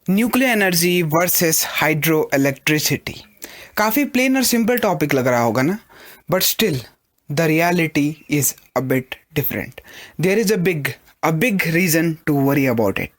Nuclear energy versus hydro electricity. काफ़ी plain और simple topic लग रहा होगा ना, but still the reality is a bit different. There is a big reason to worry about it.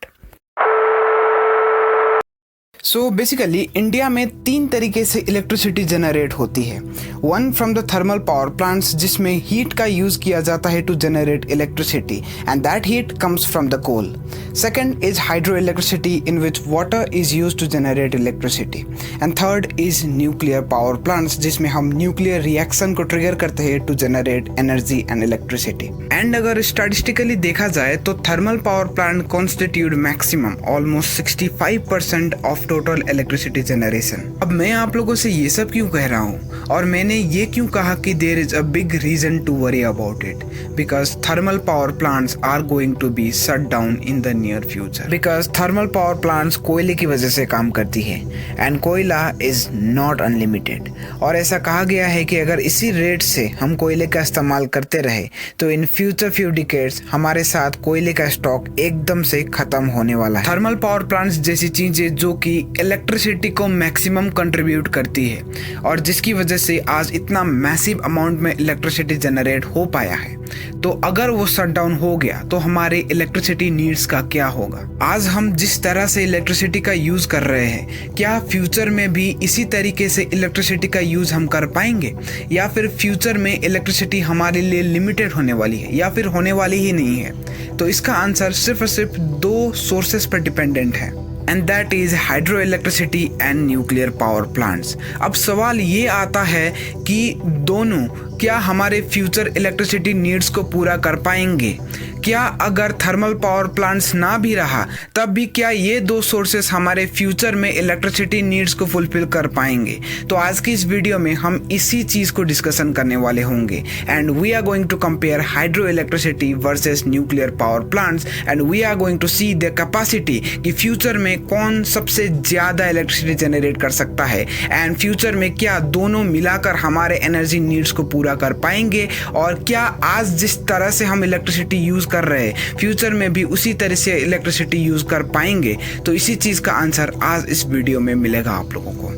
So basically India में 3 तरीके से electricity generate होती है। One from the thermal power plants, जिसमें हीट का यूज किया जाता है to generate electricity and that heat comes from the coal. Second is hydro electricity in which water is use to generate electricity and third is nuclear power plants, जिसमें हम nuclear reaction को trigger करते हैं to generate energy and electricity. And अगर statistically देखा जाए तो thermal power plant constitute maximum almost 65% of total electricity generation. अब मैं आप लोगों से ये सब क्यों कह रहा हूँ और मैंने ये क्यों कहा कि there is a big reason to worry about it, because thermal power plants are going to be shut down in the near future. Because thermal power plants कोयले की वजह से काम करती है एंड कोयला इज नॉट अनलिमिटेड। और ऐसा कहा गया है कि अगर इसी रेट से हम कोयले का इस्तेमाल करते रहे तो इन फ्यूचर फ्यू डिकेड्स हमारे साथ कोयले का स्टॉक एकदम से खत्म होने वाला है। थर्मल पावर प्लांट्स जैसी चीजें जो कि इलेक्ट्रिसिटी को मैक्सिमम कंट्रीब्यूट करती है और जिसकी वजह से आज इतना मैसिव अमाउंट में इलेक्ट्रिसिटी जनरेट हो पाया है, तो अगर वो शट डाउन हो गया तो हमारे इलेक्ट्रिसिटी नीड्स का क्या होगा। आज हम जिस तरह से इलेक्ट्रिसिटी का यूज कर रहे हैं, क्या फ्यूचर में भी इसी तरीके से इलेक्ट्रिसिटी का यूज हम कर पाएंगे, या फिर फ्यूचर में इलेक्ट्रिसिटी हमारे लिए लिमिटेड होने वाली है या फिर होने वाली ही नहीं है। तो इसका आंसर सिर्फ और सिर्फ 2 सोर्सेस पर डिपेंडेंट है and that is hydro electricity and nuclear power plants. अब सवाल ये आता है कि दोनों क्या हमारे फ्यूचर इलेक्ट्रिसिटी नीड्स को पूरा कर पाएंगे। क्या अगर थर्मल पावर प्लांट्स ना भी रहा तब भी क्या ये 2 सोर्सेस हमारे फ्यूचर में इलेक्ट्रिसिटी नीड्स को फुलफिल कर पाएंगे। तो आज की इस वीडियो में हम इसी चीज को डिस्कशन करने वाले होंगे and we are going to compare hydro electricity versus nuclear power plants and we are going to see the capacity कि फ्यूचर में कौन सबसे ज्यादा इलेक्ट्रिसिटी जनरेट कर सकता है एंड फ्यूचर में क्या दोनों मिलाकर हमारे एनर्जी नीड्स को पूरा कर पाएंगे, और क्या आज जिस तरह से हम इलेक्ट्रिसिटी यूज कर रहे हैं फ्यूचर में भी उसी तरह से इलेक्ट्रिसिटी यूज कर पाएंगे। तो इसी चीज का आंसर आज इस वीडियो में मिलेगा आप लोगों को।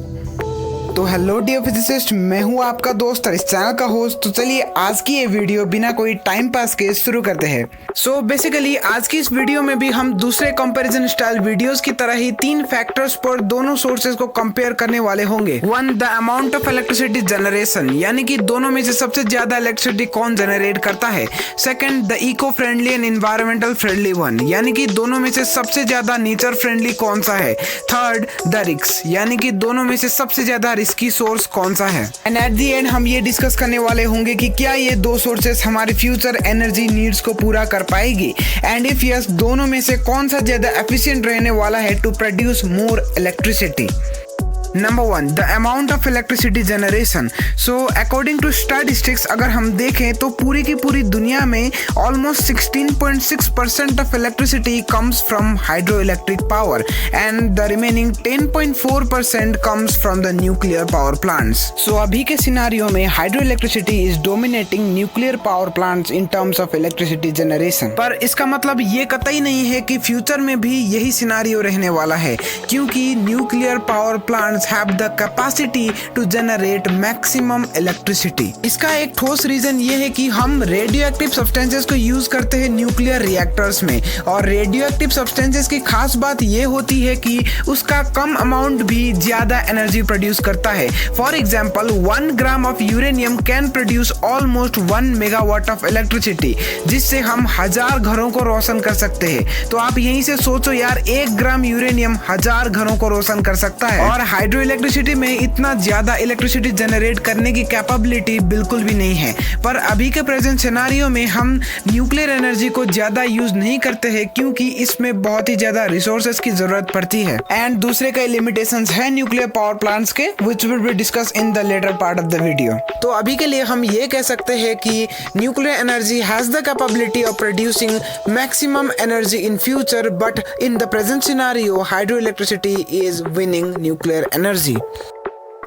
तो हेलो डियर फिजिसिस्ट, मैं हूं आपका दोस्त और इस चैनल का होस्ट। तो चलिए आज की ये वीडियो बिना कोई टाइम पास के शुरू करते हैं। सो बेसिकली आज की इस वीडियो में भी हम दूसरे कंपैरिजन स्टाइल वीडियोस की तरह ही 3 फैक्टर्स पर दोनों सोर्सेज को कंपेयर करने वाले होंगे। 1 the amount of electricity generation, यानी कि दोनों में से सबसे ज्यादा इलेक्ट्रिसिटी कौन जनरेट करता है। Second the eco friendly and environmental friendly one, यानी कि दोनों में से सबसे ज्यादा नेचर फ्रेंडली कौन सा है। थर्ड द रिस्क, यानी कि दोनों में से सबसे ज्यादा की सोर्स कौन सा है। एंड एट दी एंड हम ये डिस्कस करने वाले होंगे कि क्या ये 2 सोर्सेस हमारे फ्यूचर एनर्जी नीड्स को पूरा कर पाएगी एंड इफ यस दोनों में से कौन सा ज्यादा एफिशिएंट रहने वाला है to produce more electricity. Number 1 the amount of electricity generation. So according to statistics अगर हम देखें तो पूरी की पूरी दुनिया में almost 16.6% of electricity comes from hydro electric power and the remaining 10.4% comes from the nuclear power plants. So अभी के सिनारियो में hydro electricity is dominating nuclear power plants in terms of electricity generation. पर इसका मतलब ये कतई नहीं है कि फ्यूचर में भी यही सिनारियो रहने वाला है, क्योंकि nuclear power plants have the capacity to generate maximum electricity। इसका एक ठोस रीजन ये है कि हम रेडियो एक्टिव सब्सटेंसेस को यूज करते हैं न्यूक्लियर रिएक्टर्स में, और रेडियो एक्टिव सब्सटेंसेस की खास बात ये होती है कि उसका कम अमाउंट भी ज्यादा एनर्जी प्रोड्यूस करता है। For example 1 gram of uranium can produce almost 1 megawatt of electricity, जिससे हम 1000 घरों को रोशन कर सकते हैं। तो आप यहीं से सोचो यार, 1 ग्राम यूरेनियम 1000 घरों को रोशन कर सकता है, और हाइड्रो इलेक्ट्रिसिटी में इतना ज्यादा इलेक्ट्रिसिटी जनरेट करने की कैपेबिलिटी बिल्कुल भी नहीं है। पर अभी के प्रेजेंट सिनेरियो में हम न्यूक्लियर एनर्जी को ज्यादा यूज नहीं करते हैं, क्योंकि इसमें बहुत ही ज्यादा रिसोर्सेज की जरूरत पड़ती है एंड दूसरे कई लिमिटेशंस है न्यूक्लियर पावर प्लांट्स के, which will be discuss in the later part of the video. तो अभी के लिए हम ये कह सकते हैं कि nuclear energy has the capability of producing maximum energy in future, but in the present scenario hydro electricity is winning nuclear energy।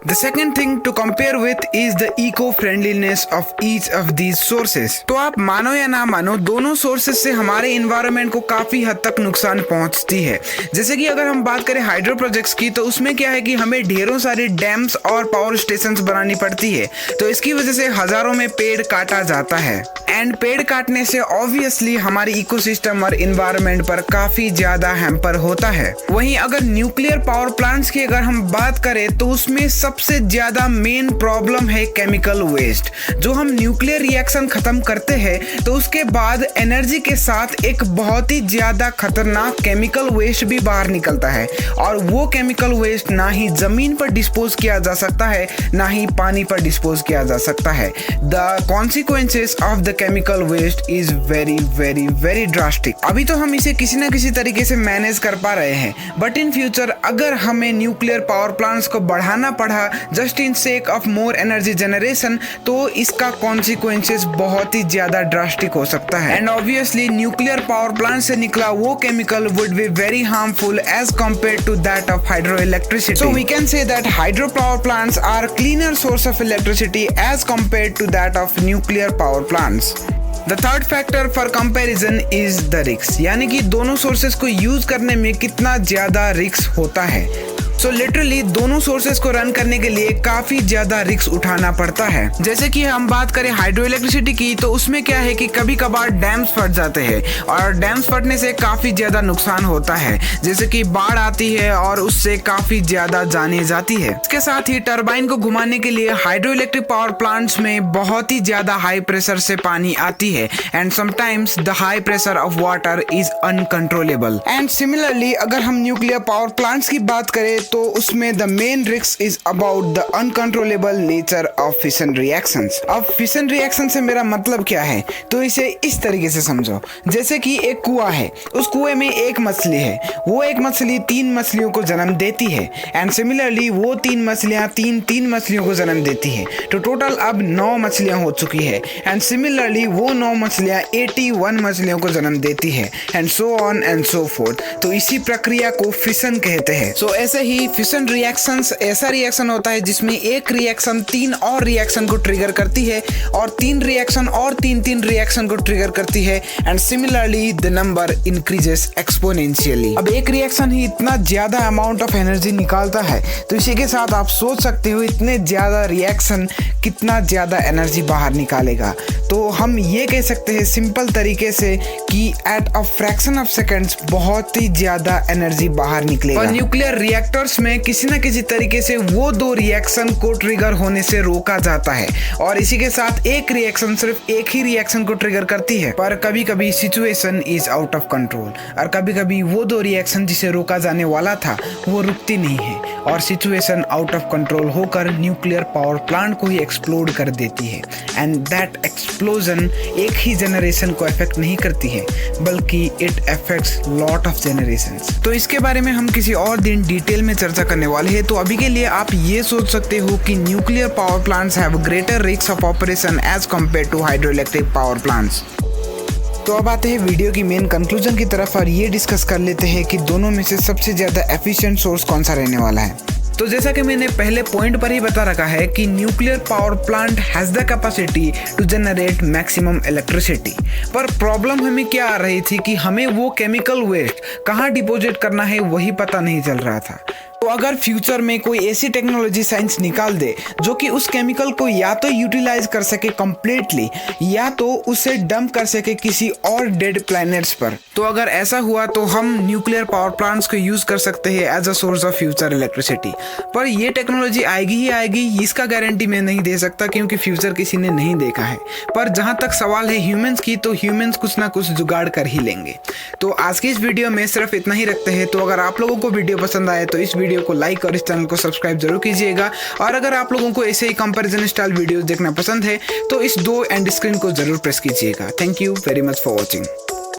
The second thing to compare with is the eco-friendliness of each of these sources. तो आप मानो या ना मानो, दोनों sources से हमारे environment को काफी हद तक नुकसान पहुंचती है। जैसे कि अगर हम बात करें हाइड्रो प्रोजेक्ट्स की, तो उसमें क्या है कि हमें ढेरों सारे डैम्स और पावर स्टेशंस बनानी पड़ती है, तो इसकी वजह से हजारों में पेड़ काटा जाता है। एंड पेड़ काटने से ऑब्वियसली हमारी इकोसिस्टम और इन्वायरमेंट पर काफी ज्यादा हैम्पर होता है। वहीं अगर न्यूक्लियर पावर प्लांट्स की अगर हम बात करें, तो उसमें सबसे ज्यादा मेन प्रॉब्लम है केमिकल वेस्ट। जो हम न्यूक्लियर रिएक्शन खत्म करते हैं, तो उसके बाद एनर्जी के साथ एक बहुत ही ज्यादा खतरनाक केमिकल वेस्ट भी बाहर निकलता है, और वो केमिकल वेस्ट ना ही जमीन पर डिस्पोज किया जा सकता है, ना ही पानी पर डिस्पोज किया जा सकता है। The consequences of the chemical waste is very very very drastic. अभी तो हम इसे किसी न किसी तरीके से मैनेज कर पा रहे हैं, बट इन फ्यूचर अगर हमें न्यूक्लियर पावर प्लांट्स को बढ़ाना पड़ा just in sake of more energy generation, तो इसका कॉन्सिक्वेंसेस बहुत ही ज्यादा ड्रास्टिक हो सकता है। And obviously nuclear power plant से निकला वो chemical would be very harmful as compared to that of hydro electricity. So we can say that hydro power plants are cleaner source of electricity as compared to that of nuclear power plants. The third factor for comparison is the risk, यानी कि दोनों sources को use करने में कितना ज्यादा risk होता है। सो लिटरली दोनों सोर्सेस को रन करने के लिए काफी ज्यादा रिस्क उठाना पड़ता है। जैसे कि हम बात करें हाइड्रो इलेक्ट्रिसिटी की, तो उसमें क्या है कि कभी कभार डैम्स फट जाते हैं, और डैम्स फटने से काफी ज्यादा नुकसान होता है, जैसे कि बाढ़ आती है और उससे काफी ज्यादा जाने जाती है। इसके साथ ही टरबाइन को घुमाने के लिए हाइड्रो इलेक्ट्रिक पावर प्लांट्स में बहुत ही ज्यादा हाई प्रेशर से पानी आती है, and sometimes the high pressure of water is uncontrollable. And similarly अगर हम न्यूक्लियर पावर प्लांट्स की बात करें, तो उसमें the main risk is about the uncontrollable nature of fission reactions. अब फिशन रिएक्शन से मेरा मतलब क्या है, तो इसे इस तरीके से समझो, जैसे कि एक कुआं है, उस कुएं में एक मछली है, वो एक मछली 3 मछलियों को जन्म देती है, एंड सिमिलरली वो 3 मछलियां 3 मछलियों को जन्म देती है, तो टोटल अब 9 मछलियां हो चुकी है। एंड सिमिलरली वो 9 मछलियां 81 मछलियों को जन्म देती है, and so on and so fourth. तो इसी प्रक्रिया को फिशन कहते हैं। सो ऐसे ही फिशन रिएक्शंस ऐसा रिएक्शन होता है जिसमें एक रिएक्शन 3 और रिएक्शन को ट्रिगर करती है, और 3 रिएक्शन और 3 रिएक्शन को ट्रिगर करती है, and similarly the number increases exponentially. अब एक रिएक्शन ही इतना ज्यादा अमाउंट ऑफ एनर्जी निकालता है, तो इसी के साथ आप सोच सकते हो इतने ज्यादा रिएक्शन कितना ज्यादा एनर्जी बाहर निकालेगा। तो हम ये कह सकते हैं सिंपल तरीके से कि at a fraction of seconds बहुत ही ज्यादा एनर्जी बाहर निकलेगा। और न्यूक्लियर रिएक्टर्स में किसी न किसी तरीके से वो 2 रिएक्शन को ट्रिगर होने से रोका जाता है, और इसी के साथ एक रिएक्शन सिर्फ एक ही रिएक्शन को ट्रिगर करती है। पर कभी कभी situation is out of control, और कभी कभी वो 2 रिएक्शन जिसे रोका जाने वाला था वो रुकती नहीं है, और सिचुएशन आउट ऑफ कंट्रोल होकर न्यूक्लियर पावर प्लांट को ही एक्सप्लोड कर देती है। एंड दैट एक्सप्लोजन एक ही जनरेशन को अफेक्ट नहीं करती है, बल्कि it affects lot of generations. तो इसके बारे में हम किसी और दिन डिटेल में चर्चा करने वाले हैं। तो अभी के लिए आप ये सोच सकते हो कि nuclear power plants have greater risk of operation as compare to hydro electric power plants. तो अब आते हैं वीडियो की मेन कंक्लूजन की तरफ, और ये डिस्कस कर लेते हैं कि दोनों में से सबसे ज्यादा एफिशिएंट सोर्स कौन सा रहने वाला है। तो जैसा कि मैंने पहले पॉइंट पर ही बता रखा है कि nuclear power plant has the capacity to generate maximum electricity, पर प्रॉब्लम हमें क्या आ रही थी कि हमें वो केमिकल वेस्ट कहाँ डिपोजिट करना है वही पता नहीं चल रहा था। तो अगर फ्यूचर में कोई ऐसी टेक्नोलॉजी साइंस निकाल दे जो कि उस केमिकल को या तो यूटिलाइज कर सके कंप्लीटली, या तो उसे डंप कर सके किसी और डेड प्लैनेट्स पर, तो अगर ऐसा हुआ तो हम न्यूक्लियर पावर प्लांट्स को यूज कर सकते हैं as a source of future electricity. पर ये टेक्नोलॉजी आएगी ही आएगी, इसका गारंटी मैं नहीं दे सकता, क्योंकि फ्यूचर किसी ने नहीं देखा है। पर जहां तक सवाल है ह्यूमंस की, तो ह्यूमंस कुछ ना कुछ जुगाड़ कर ही लेंगे। तो आज की इस वीडियो में सिर्फ इतना ही रखते हैं। तो अगर आप लोगों को वीडियो पसंद आए तो इस वीडियो को लाइक और इस चैनल को सब्सक्राइब जरूर कीजिएगा, और अगर आप लोगों को ऐसे ही कंपैरिजन स्टाइल वीडियोस देखना पसंद है तो इस 2 एंड स्क्रीन को जरूर प्रेस कीजिएगा। Thank you very much for watching.